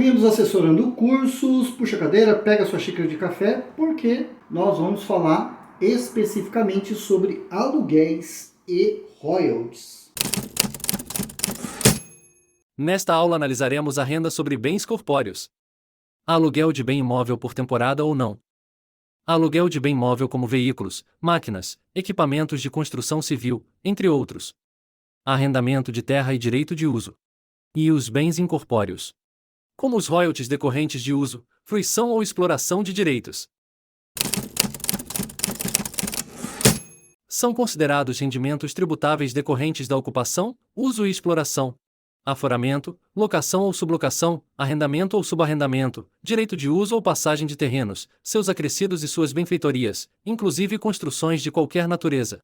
bem-vindos Assessorando Cursos. Puxa a cadeira, pega sua xícara de café, porque nós vamos falar especificamente sobre aluguéis e royalties. Nesta aula analisaremos a renda sobre bens corpóreos. Aluguel de bem imóvel por temporada ou não. Aluguel de bem imóvel como veículos, máquinas, equipamentos de construção civil, entre outros. Arrendamento de terra e direito de uso. E os bens incorpóreos. Como os royalties decorrentes de uso, fruição ou exploração de direitos. São considerados rendimentos tributáveis decorrentes da ocupação, uso e exploração, aforamento, locação ou sublocação, arrendamento ou subarrendamento, direito de uso ou passagem de terrenos, seus acrescidos e suas benfeitorias, inclusive construções de qualquer natureza.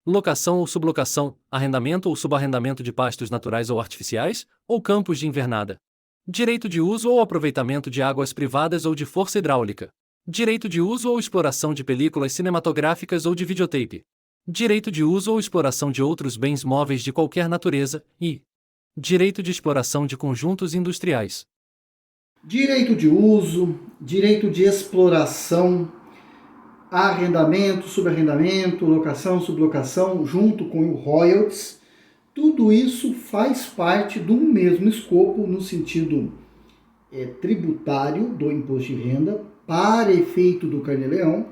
Locação ou sublocação, arrendamento ou subarrendamento de pastos naturais ou artificiais, ou campos de invernada. Direito de uso ou aproveitamento de águas privadas ou de força hidráulica. Direito de uso ou exploração de películas cinematográficas ou de videotape. Direito de uso ou exploração de outros bens móveis de qualquer natureza, e direito de exploração de conjuntos industriais. Direito de uso, direito de exploração, arrendamento, subarrendamento, locação, sublocação, junto com o royalties, tudo isso faz parte do mesmo escopo no sentido tributário do imposto de renda para efeito do Carnê-Leão.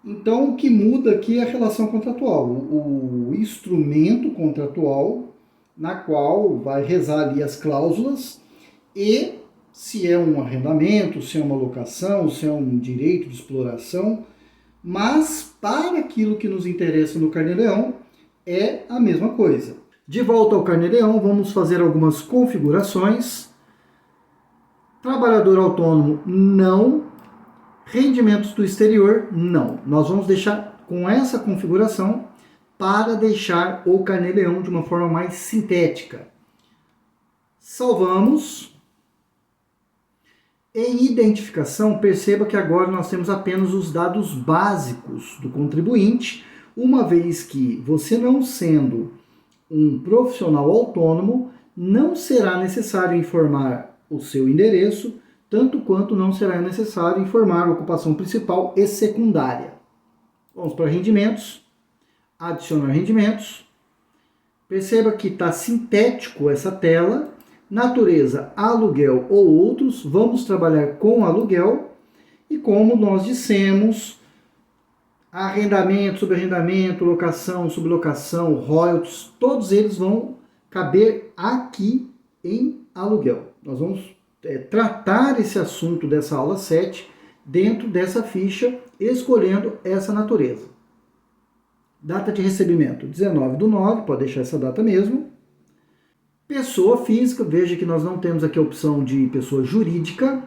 Então, o que muda aqui é a relação contratual, o instrumento contratual na qual vai rezar ali as cláusulas e se é um arrendamento, se é uma locação, se é um direito de exploração, mas para aquilo que nos interessa no Carnê-Leão é a mesma coisa. De volta ao Carnê-Leão, vamos fazer algumas configurações. Trabalhador autônomo, não. Rendimentos do exterior, não. Nós vamos deixar com essa configuração para deixar o Carnê-Leão de uma forma mais sintética. Salvamos. Em identificação, perceba que agora nós temos apenas os dados básicos do contribuinte, uma vez que você não sendo um profissional autônomo, não será necessário informar o seu endereço, tanto quanto não será necessário informar a ocupação principal e secundária. Vamos para rendimentos, adicionar rendimentos. Perceba que está sintético essa tela. Natureza, aluguel ou outros. Vamos trabalhar com aluguel. E como nós dissemos, arrendamento, subarrendamento, locação, sublocação, royalties, todos eles vão caber aqui em aluguel. Nós vamos tratar esse assunto dessa aula 7 dentro dessa ficha, escolhendo essa natureza. Data de recebimento, 19/9, pode deixar essa data mesmo. Pessoa física, veja que nós não temos aqui a opção de pessoa jurídica.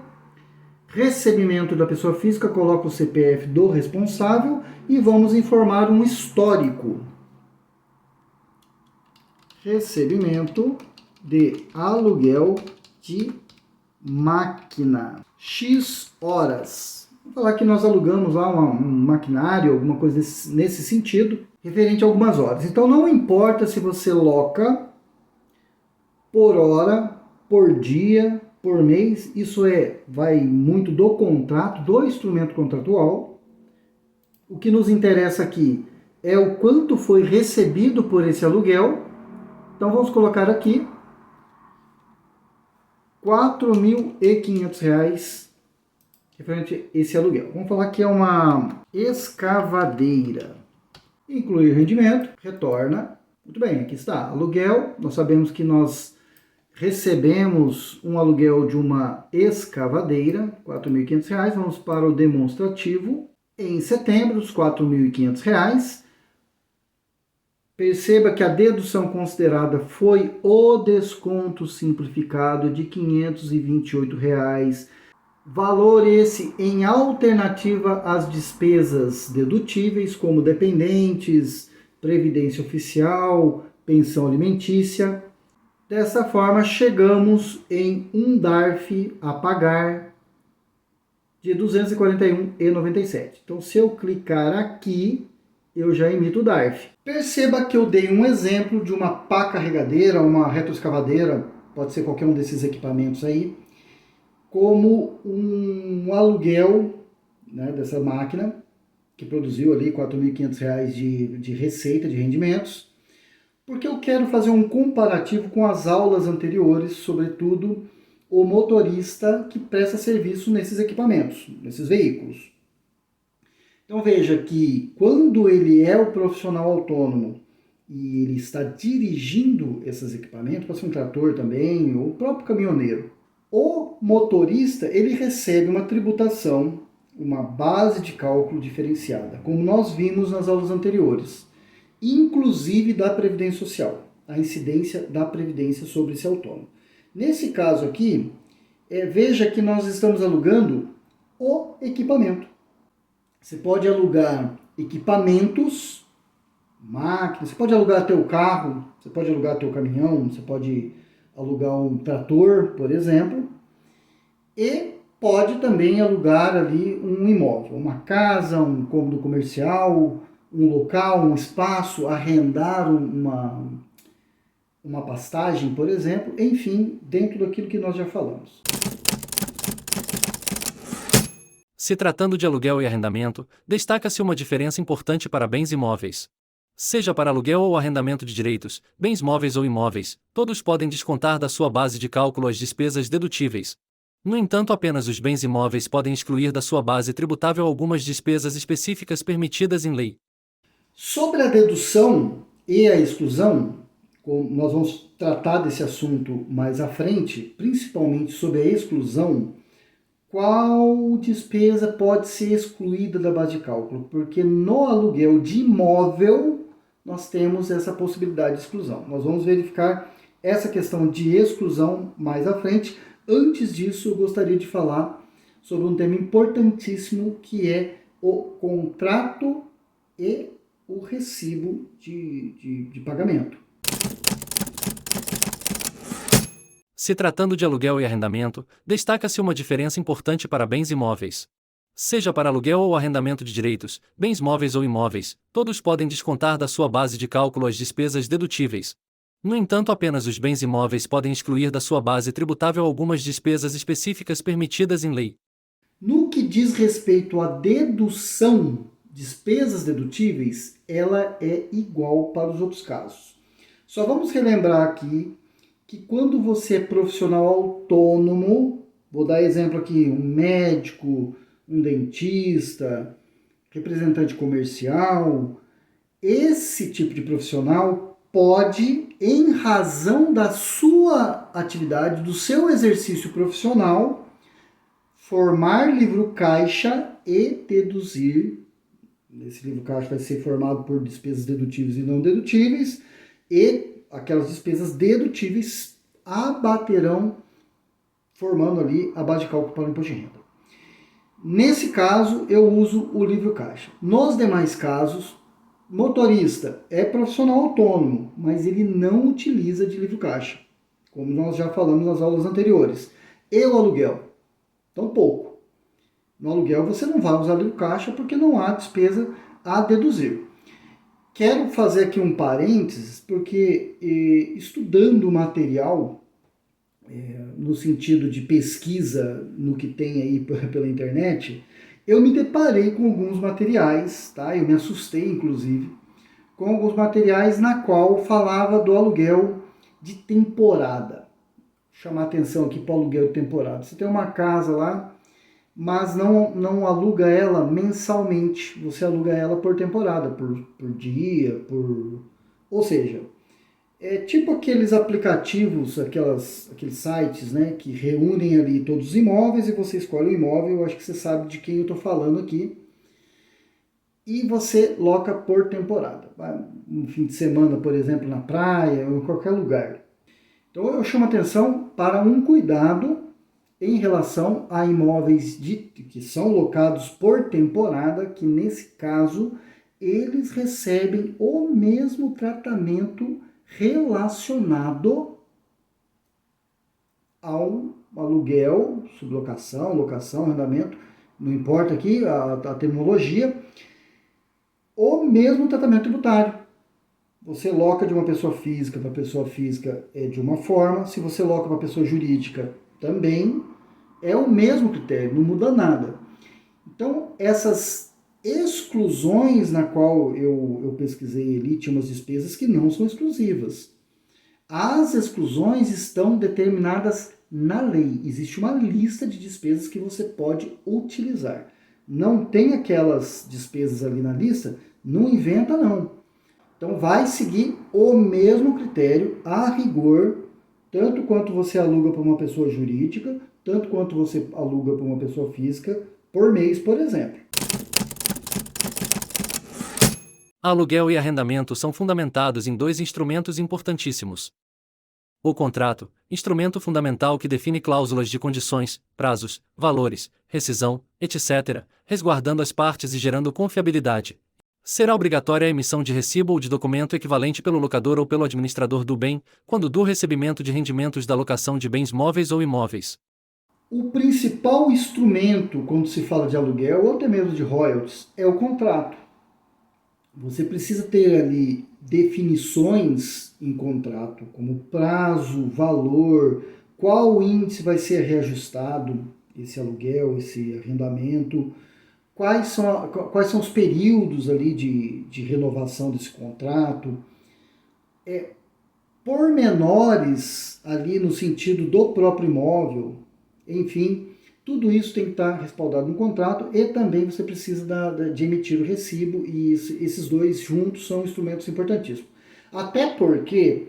Recebimento da pessoa física, coloca o CPF do responsável e vamos informar um histórico. Recebimento de aluguel de máquina. X horas. Vou falar que nós alugamos lá um maquinário, alguma coisa nesse sentido, referente a algumas horas. Então não importa se você loca por hora, por dia, por mês, isso vai muito do contrato, do instrumento contratual. O que nos interessa aqui é o quanto foi recebido por esse aluguel. Então vamos colocar aqui R$ 4.500 referente a esse aluguel. Vamos falar que é uma escavadeira. Incluir rendimento, retorna. Muito bem, aqui está, aluguel. Nós sabemos que nós recebemos um aluguel de uma escavadeira, R$ 4.500. Vamos para o demonstrativo. Em setembro, os R$ 4.500. Perceba que a dedução considerada foi o desconto simplificado de R$ 528. Valor esse em alternativa às despesas dedutíveis, como dependentes, previdência oficial, pensão alimentícia. Dessa forma, chegamos em um DARF a pagar de R$ 241,97. Então, se eu clicar aqui, eu já emito o DARF. Perceba que eu dei um exemplo de uma pá carregadeira, uma retroescavadeira, pode ser qualquer um desses equipamentos aí, como um aluguel, né, dessa máquina, que produziu ali R$ 4.500 de receita, de rendimentos, porque eu quero fazer um comparativo com as aulas anteriores, sobretudo o motorista que presta serviço nesses equipamentos, nesses veículos. Então veja que quando ele é o profissional autônomo e ele está dirigindo esses equipamentos, pode ser um trator também, ou o próprio caminhoneiro, o motorista ele recebe uma tributação, uma base de cálculo diferenciada, como nós vimos nas aulas anteriores, inclusive da Previdência Social, a incidência da Previdência sobre esse autônomo. Nesse caso aqui, veja que nós estamos alugando o equipamento. Você pode alugar equipamentos, máquinas, você pode alugar teu carro, você pode alugar teu caminhão, você pode alugar um trator, por exemplo, e pode também alugar ali um imóvel, uma casa, um cômodo comercial, um local, um espaço, arrendar uma pastagem, por exemplo, enfim, dentro daquilo que nós já falamos. Se tratando de aluguel e arrendamento, destaca-se uma diferença importante para bens imóveis. Seja para aluguel ou arrendamento de direitos, bens móveis ou imóveis, todos podem descontar da sua base de cálculo as despesas dedutíveis. No entanto, apenas os bens imóveis podem excluir da sua base tributável algumas despesas específicas permitidas em lei. Sobre a dedução e a exclusão, nós vamos tratar desse assunto mais à frente, principalmente sobre a exclusão. Qual despesa pode ser excluída da base de cálculo? Porque no aluguel de imóvel nós temos essa possibilidade de exclusão. Nós vamos verificar essa questão de exclusão mais à frente. Antes disso, eu gostaria de falar sobre um tema importantíssimo que é o contrato e o recibo de pagamento. Se tratando de aluguel e arrendamento, destaca-se uma diferença importante para bens imóveis. Seja para aluguel ou arrendamento de direitos, bens móveis ou imóveis, todos podem descontar da sua base de cálculo as despesas dedutíveis. No entanto, apenas os bens imóveis podem excluir da sua base tributável algumas despesas específicas permitidas em lei. No que diz respeito à dedução, despesas dedutíveis, ela é igual para os outros casos. Só vamos relembrar aqui que quando você é profissional autônomo, vou dar exemplo aqui, um médico, um dentista, representante comercial, esse tipo de profissional pode, em razão da sua atividade, do seu exercício profissional, formar livro caixa e deduzir. Esse livro caixa vai ser formado por despesas dedutíveis e não dedutíveis, e aquelas despesas dedutíveis abaterão, formando ali a base de cálculo para o imposto de renda. Nesse caso, eu uso o livro caixa. Nos demais casos, motorista é profissional autônomo, mas ele não utiliza de livro caixa, como nós já falamos nas aulas anteriores. E o aluguel? Tampouco. No aluguel você não vai usar livro caixa porque não há despesa a deduzir. Quero fazer aqui um parênteses, porque estudando o material, no sentido de pesquisa no que tem aí pela internet, eu me deparei com alguns materiais, tá? Eu me assustei, inclusive, com alguns materiais na qual falava do aluguel de temporada. Vou chamar atenção aqui para o aluguel de temporada. Você tem uma casa lá, mas não aluga ela mensalmente, você aluga ela por temporada, por dia, ou seja, é tipo aqueles aplicativos, aqueles sites, né, que reúnem ali todos os imóveis e você escolhe o imóvel, eu acho que você sabe de quem eu estou falando aqui, e você loca por temporada, um fim de semana, por exemplo, na praia ou em qualquer lugar. Então eu chamo atenção para um cuidado em relação a imóveis que são locados por temporada, que nesse caso eles recebem o mesmo tratamento relacionado ao aluguel, sublocação, locação, arrendamento, não importa aqui a terminologia, o mesmo tratamento tributário. Você loca de uma pessoa física para pessoa física é de uma forma, se você loca para pessoa jurídica também, É o mesmo critério, não muda nada. Então, essas exclusões na qual eu pesquisei ali, tinha umas despesas que não são exclusivas. As exclusões estão determinadas na lei. Existe uma lista de despesas que você pode utilizar. Não tem aquelas despesas ali na lista, não inventa não. Então vai seguir o mesmo critério a rigor, tanto quanto você aluga para uma pessoa jurídica, tanto quanto você aluga para uma pessoa física, por mês, por exemplo. Aluguel e arrendamento são fundamentados em dois instrumentos importantíssimos. O contrato, instrumento fundamental que define cláusulas de condições, prazos, valores, rescisão, etc., resguardando as partes e gerando confiabilidade. Será obrigatória a emissão de recibo ou de documento equivalente pelo locador ou pelo administrador do bem, quando do recebimento de rendimentos da locação de bens móveis ou imóveis. O principal instrumento quando se fala de aluguel ou até mesmo de royalties é o contrato. Você precisa ter ali definições em contrato, como prazo, valor, qual índice vai ser reajustado, esse aluguel, esse arrendamento, quais são os períodos ali de renovação desse contrato, pormenores ali no sentido do próprio imóvel, enfim, tudo isso tem que estar respaldado no contrato e também você precisa de emitir o recibo e esses dois juntos são instrumentos importantíssimos. Até porque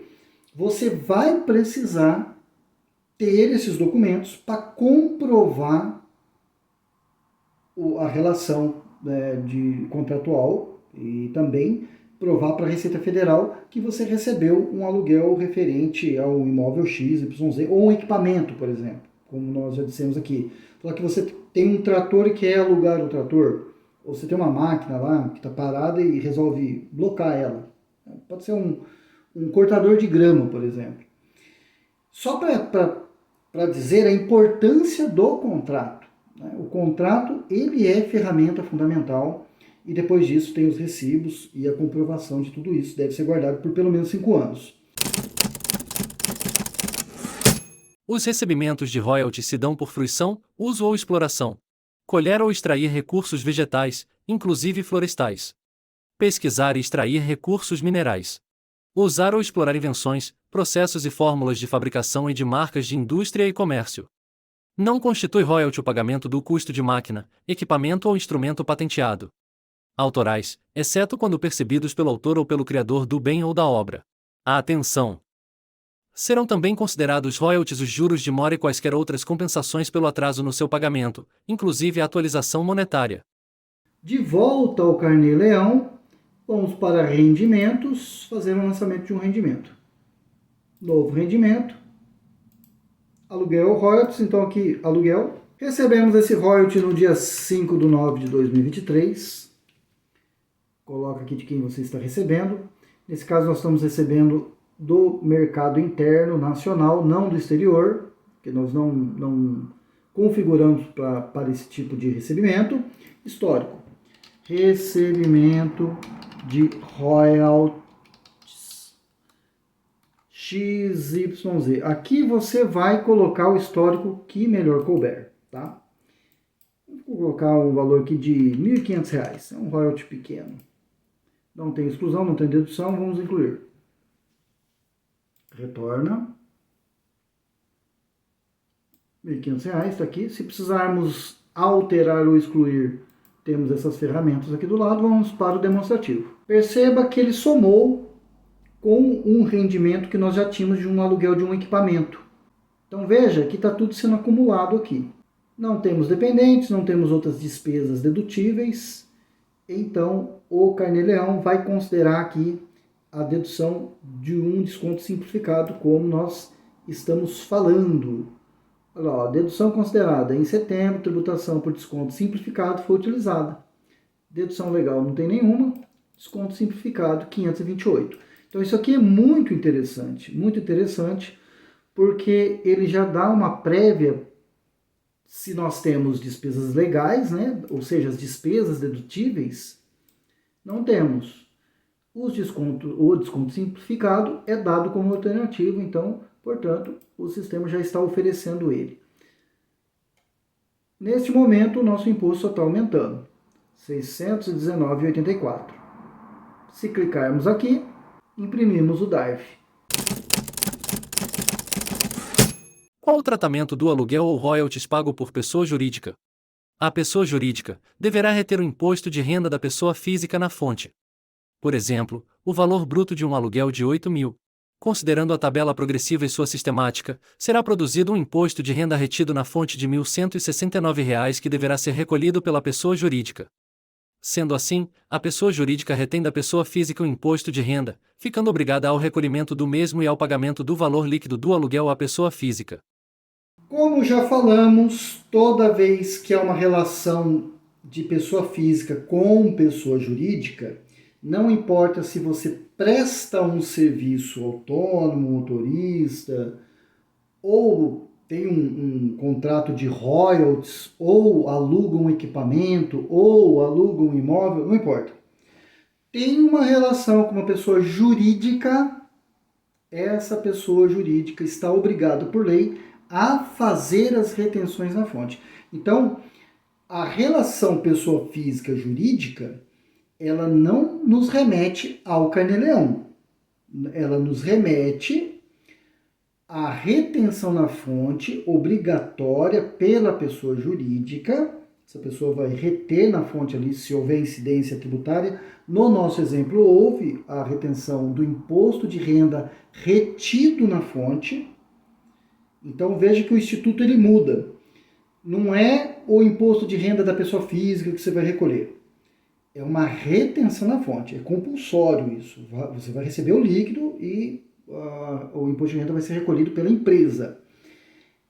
você vai precisar ter esses documentos para comprovar a relação contratual e também provar para a Receita Federal que você recebeu um aluguel referente ao imóvel X, YZ ou um equipamento, por exemplo, como nós já dissemos aqui. Falar que você tem um trator e quer alugar o trator, ou você tem uma máquina lá que está parada e resolve blocar ela. Pode ser um cortador de grama, por exemplo. Só para dizer a importância do contrato. Né? O contrato ele é ferramenta fundamental e depois disso tem os recibos e a comprovação de tudo isso. Deve ser guardado por pelo menos 5 anos. Os recebimentos de royalties se dão por fruição, uso ou exploração. Colher ou extrair recursos vegetais, inclusive florestais. Pesquisar e extrair recursos minerais. Usar ou explorar invenções, processos e fórmulas de fabricação e de marcas de indústria e comércio. Não constitui royalty o pagamento do custo de máquina, equipamento ou instrumento patenteado. Autorais, exceto quando percebidos pelo autor ou pelo criador do bem ou da obra. Atenção! Serão também considerados royalties os juros de mora e quaisquer outras compensações pelo atraso no seu pagamento, inclusive a atualização monetária. De volta ao Carnê-Leão, vamos para rendimentos, fazer o lançamento de um rendimento. Novo rendimento, aluguel, royalties, então aqui aluguel. Recebemos esse royalty no dia 5/9/2023. Coloca aqui de quem você está recebendo. Nesse caso nós estamos recebendo do mercado interno nacional, não do exterior, que nós não configuramos para esse tipo de recebimento. Histórico. Recebimento de royalties XYZ. Aqui você vai colocar o histórico que melhor couber, tá? Vou colocar um valor aqui de R$ 1.500. É um royalty pequeno. Não tem exclusão, não tem dedução, vamos incluir. Retorna. R$ 1.500 está aqui. Se precisarmos alterar ou excluir, temos essas ferramentas aqui do lado. Vamos para o demonstrativo. Perceba que ele somou com um rendimento que nós já tínhamos de um aluguel de um equipamento. Então veja que está tudo sendo acumulado aqui. Não temos dependentes, não temos outras despesas dedutíveis. Então o Carnê-Leão vai considerar aqui a dedução de um desconto simplificado, como nós estamos falando. Olha lá, dedução considerada em setembro, tributação por desconto simplificado foi utilizada. Dedução legal não tem nenhuma, desconto simplificado 528. Então isso aqui é muito interessante, porque ele já dá uma prévia se nós temos despesas legais, né? Ou seja, as despesas dedutíveis, não temos. O desconto simplificado é dado como alternativa, então, portanto, o sistema já está oferecendo ele. Neste momento, o nosso imposto só está aumentando, R$ 619,84. Se clicarmos aqui, imprimimos o DARF. Qual o tratamento do aluguel ou royalties pago por pessoa jurídica? A pessoa jurídica deverá reter o imposto de renda da pessoa física na fonte. Por exemplo, o valor bruto de um aluguel de 8.000. Considerando a tabela progressiva e sua sistemática, será produzido um imposto de renda retido na fonte de R$ 1.169 que deverá ser recolhido pela pessoa jurídica. Sendo assim, a pessoa jurídica retém da pessoa física o imposto de renda, ficando obrigada ao recolhimento do mesmo e ao pagamento do valor líquido do aluguel à pessoa física. Como já falamos, toda vez que há uma relação de pessoa física com pessoa jurídica, não importa se você presta um serviço autônomo, motorista, ou tem um contrato de royalties, ou aluga um equipamento, ou aluga um imóvel, não importa. Tem uma relação com uma pessoa jurídica, essa pessoa jurídica está obrigada por lei a fazer as retenções na fonte. Então, a relação pessoa física jurídica, ela não nos remete ao carnê-leão. Ela nos remete à retenção na fonte obrigatória pela pessoa jurídica. Essa pessoa vai reter na fonte ali se houver incidência tributária. No nosso exemplo, houve a retenção do imposto de renda retido na fonte. Então veja que o Instituto ele muda. Não é o imposto de renda da pessoa física que você vai recolher. É uma retenção na fonte, é compulsório isso. Você vai receber o líquido e o imposto de renda vai ser recolhido pela empresa.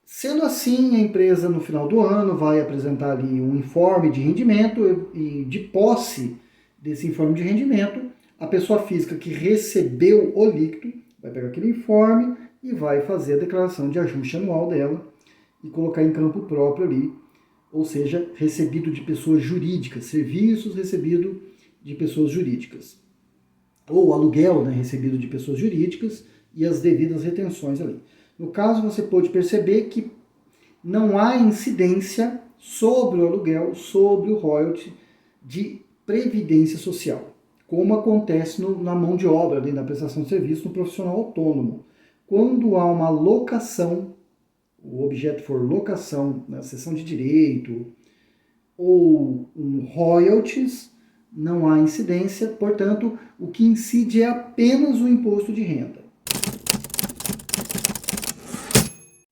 Sendo assim, a empresa no final do ano vai apresentar ali um informe de rendimento e de posse desse informe de rendimento, a pessoa física que recebeu o líquido vai pegar aquele informe e vai fazer a declaração de ajuste anual dela e colocar em campo próprio ali, ou seja, recebido de pessoas jurídicas, serviços recebido de pessoas jurídicas. Ou aluguel, né, recebido de pessoas jurídicas e as devidas retenções ali. No caso, você pode perceber que não há incidência sobre o aluguel, sobre o royalty de previdência social, como acontece na mão de obra, ali, na prestação de serviço no profissional autônomo. Quando há uma locação, o objeto for locação na seção de direito ou um royalties, não há incidência, portanto, o que incide é apenas o imposto de renda.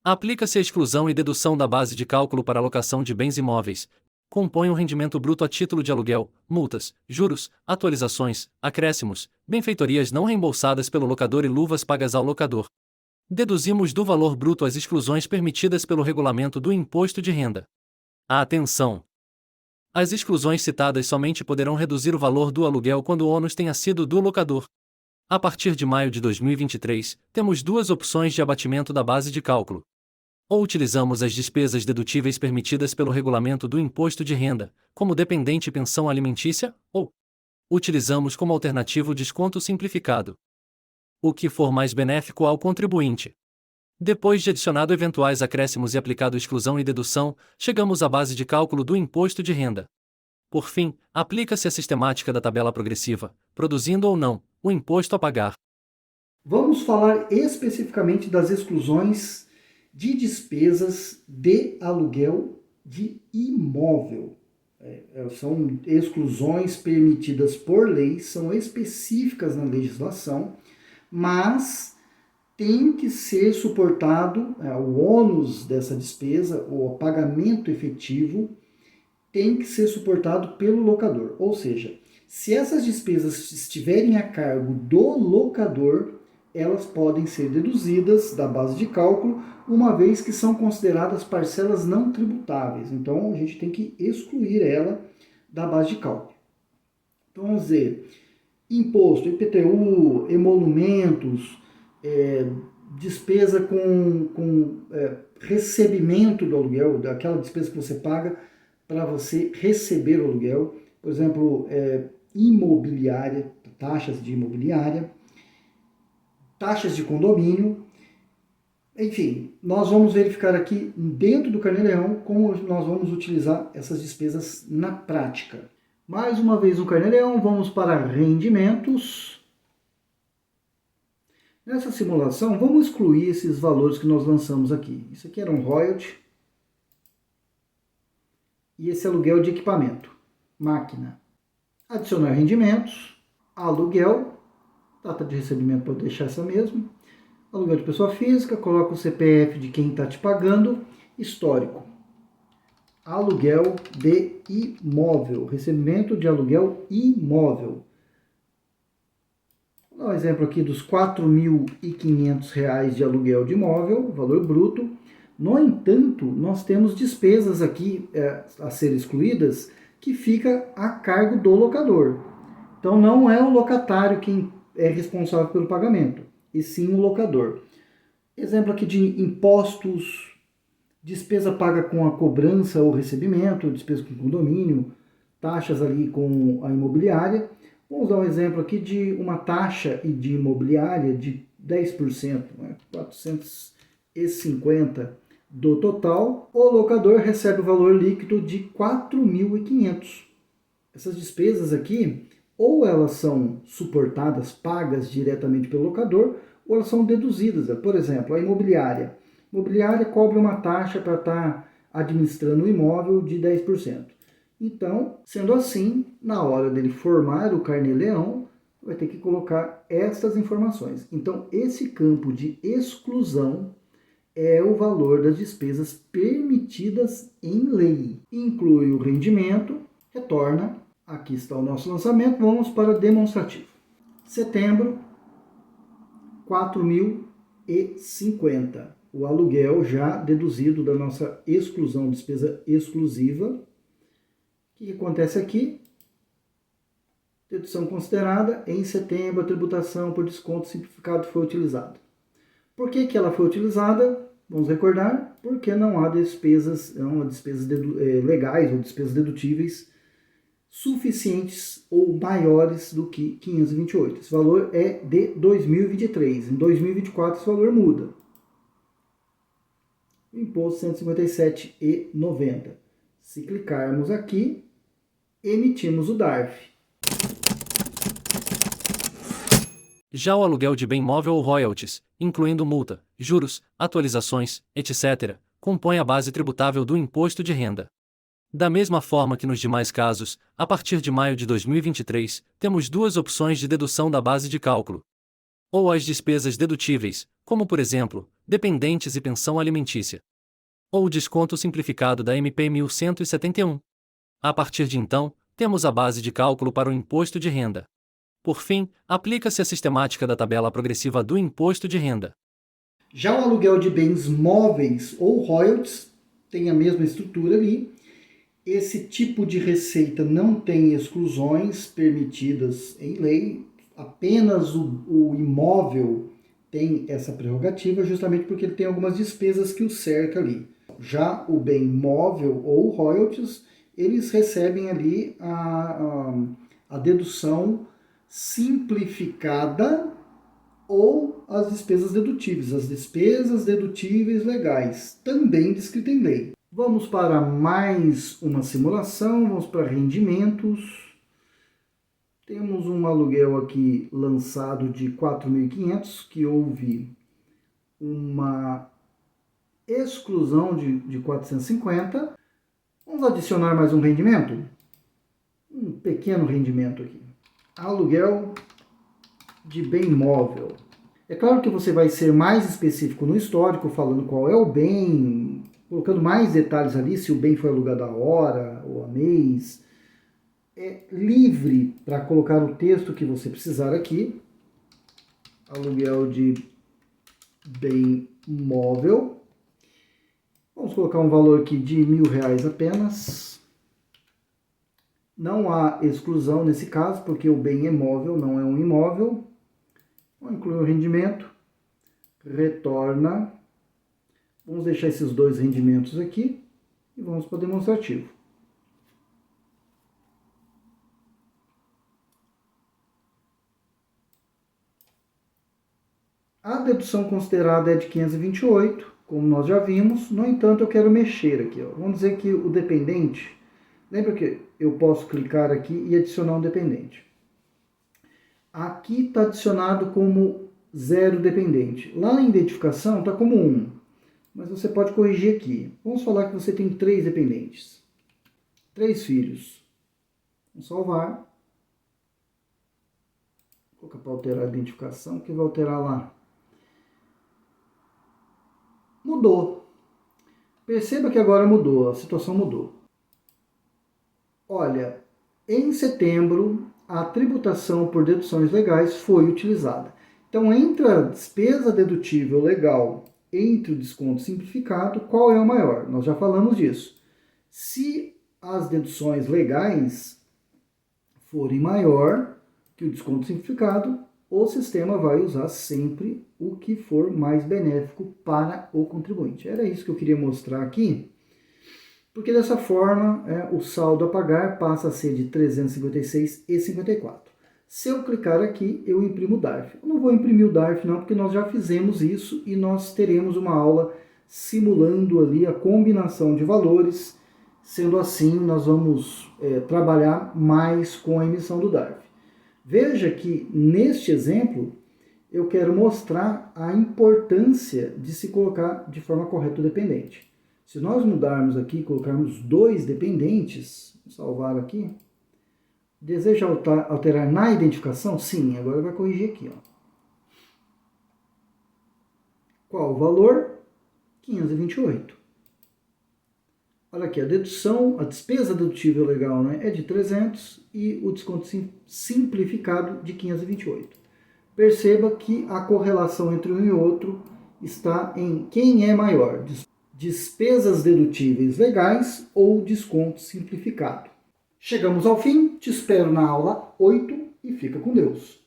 Aplica-se a exclusão e dedução da base de cálculo para alocação de bens imóveis. Compõe o rendimento bruto a título de aluguel, multas, juros, atualizações, acréscimos, benfeitorias não reembolsadas pelo locador e luvas pagas ao locador. Deduzimos do valor bruto as exclusões permitidas pelo regulamento do imposto de renda. Atenção! As exclusões citadas somente poderão reduzir o valor do aluguel quando o ônus tenha sido do locador. A partir de maio de 2023, temos duas opções de abatimento da base de cálculo. Ou utilizamos as despesas dedutíveis permitidas pelo regulamento do imposto de renda, como dependente e pensão alimentícia, ou utilizamos como alternativo o desconto simplificado. O que for mais benéfico ao contribuinte. Depois de adicionado eventuais acréscimos e aplicado exclusão e dedução, chegamos à base de cálculo do imposto de renda. Por fim, aplica-se a sistemática da tabela progressiva, produzindo ou não o imposto a pagar. Vamos falar especificamente das exclusões de despesas de aluguel de imóvel. São exclusões permitidas por lei, são específicas na legislação, mas tem que ser suportado, o ônus dessa despesa, o pagamento efetivo, tem que ser suportado pelo locador. Ou seja, se essas despesas estiverem a cargo do locador, elas podem ser deduzidas da base de cálculo, uma vez que são consideradas parcelas não tributáveis. Então, a gente tem que excluir ela da base de cálculo. Então, vamos dizer, imposto, IPTU, emolumentos, despesa com recebimento do aluguel, daquela despesa que você paga para você receber o aluguel, por exemplo, imobiliária, taxas de imobiliária, taxas de condomínio, Enfim, nós vamos verificar aqui dentro do Carnê-Leão como nós vamos utilizar essas despesas na prática. Mais uma vez no Carnê-Leão, vamos para rendimentos. Nessa simulação, vamos excluir esses valores que nós lançamos aqui. Isso aqui era um royalty. E esse aluguel de equipamento, máquina. Adicionar rendimentos, aluguel, data de recebimento pode deixar essa mesma. Aluguel de pessoa física, coloca o CPF de quem está te pagando, histórico. Aluguel de imóvel, recebimento de aluguel imóvel. Vou dar um exemplo aqui dos R$ 4.500 de aluguel de imóvel, valor bruto. No entanto, nós temos despesas aqui a ser excluídas que fica a cargo do locador. Então não é o locatário quem é responsável pelo pagamento, e sim o locador. Exemplo aqui de impostos, despesa paga com a cobrança ou recebimento, despesa com condomínio, taxas ali com a imobiliária. Vamos dar um exemplo aqui de uma taxa de imobiliária de 10%, né? 450 do total. O locador recebe o valor líquido de 4.500. Essas despesas aqui, ou elas são suportadas, pagas diretamente pelo locador, ou elas são deduzidas. Por exemplo, a imobiliária. A imobiliária cobra uma taxa para estar administrando o imóvel de 10%. Então, sendo assim, na hora dele formar o Carnê-Leão, vai ter que colocar essas informações. Então, esse campo de exclusão é o valor das despesas permitidas em lei. Inclui o rendimento, retorna. Aqui está o nosso lançamento. Vamos para demonstrativo. Setembro, 4.050. O aluguel já deduzido da nossa exclusão, despesa exclusiva. O que acontece aqui? Dedução considerada. Em setembro, a tributação por desconto simplificado foi utilizada. Por que ela foi utilizada? Vamos recordar, porque não há despesas legais ou despesas dedutíveis suficientes ou maiores do que 528. Esse valor é de 2023. Em 2024 esse valor muda. O imposto 157,90. Se clicarmos aqui, emitimos o DARF. Já o aluguel de bem móvel ou royalties, incluindo multa, juros, atualizações, etc., compõe a base tributável do imposto de renda. Da mesma forma que nos demais casos, a partir de maio de 2023, temos duas opções de dedução da base de cálculo. Ou as despesas dedutíveis, como por exemplo, dependentes e pensão alimentícia. Ou o desconto simplificado da MP 1171. A partir de então, temos a base de cálculo para o imposto de renda. Por fim, aplica-se a sistemática da tabela progressiva do imposto de renda. Já o aluguel de bens móveis ou royalties tem a mesma estrutura ali. Esse tipo de receita não tem exclusões permitidas em lei, apenas o imóvel tem essa prerrogativa, justamente porque ele tem algumas despesas que o cerca ali. Já o bem móvel ou royalties, eles recebem ali a dedução simplificada ou as despesas dedutíveis, as despesas dedutíveis legais, também descrita em lei. Vamos para mais uma simulação, vamos para rendimentos. Temos um aluguel aqui lançado de 4.500, que houve uma exclusão de 450. Vamos adicionar mais um rendimento? Um pequeno rendimento aqui. Aluguel de bem móvel. É claro que você vai ser mais específico no histórico, falando qual é o bem, colocando mais detalhes ali, se o bem foi alugado a hora ou a mês. É livre para colocar o texto que você precisar aqui. Aluguel de bem móvel. Vamos colocar um valor aqui de R$1.000 apenas. Não há exclusão nesse caso, porque o bem é móvel, não é um imóvel. Vamos incluir o rendimento. Retorna. Vamos deixar esses dois rendimentos aqui e vamos para o demonstrativo. A dedução considerada é de 528, como nós já vimos. No entanto, eu quero mexer aqui. Ó. Vamos dizer que o dependente... Lembra que eu posso clicar aqui e adicionar um dependente. Aqui está adicionado como 0 dependente. Lá na identificação está como 1. Mas você pode corrigir aqui. Vamos falar que você tem 3 dependentes. 3 filhos. Vamos salvar. Vou colocar para alterar a identificação, que vai alterar lá. Mudou. Perceba que agora mudou, a situação mudou. Olha, em setembro, a tributação por deduções legais foi utilizada. Então, entre a despesa dedutível legal entre o desconto simplificado, qual é o maior? Nós já falamos disso. Se as deduções legais forem maior que o desconto simplificado, o sistema vai usar sempre o que for mais benéfico para o contribuinte. Era isso que eu queria mostrar aqui, porque dessa forma o saldo a pagar passa a ser de R$ 356,54. Se eu clicar aqui, eu imprimo o DARF. Eu não vou imprimir o DARF não, porque nós já fizemos isso e nós teremos uma aula simulando ali a combinação de valores. Sendo assim, nós vamos trabalhar mais com a emissão do DARF. Veja que neste exemplo eu quero mostrar a importância de se colocar de forma correta o dependente. Se nós mudarmos aqui e colocarmos 2 dependentes, vou salvar aqui, deseja alterar na identificação? Sim, agora vai corrigir aqui. Ó. Qual o valor? 528. Olha aqui, a dedução, a despesa dedutível legal, né, é de 300 e o desconto simplificado de 528. Perceba que a correlação entre um e outro está em quem é maior, despesas dedutíveis legais ou desconto simplificado. Chegamos ao fim, te espero na aula 8 e fica com Deus.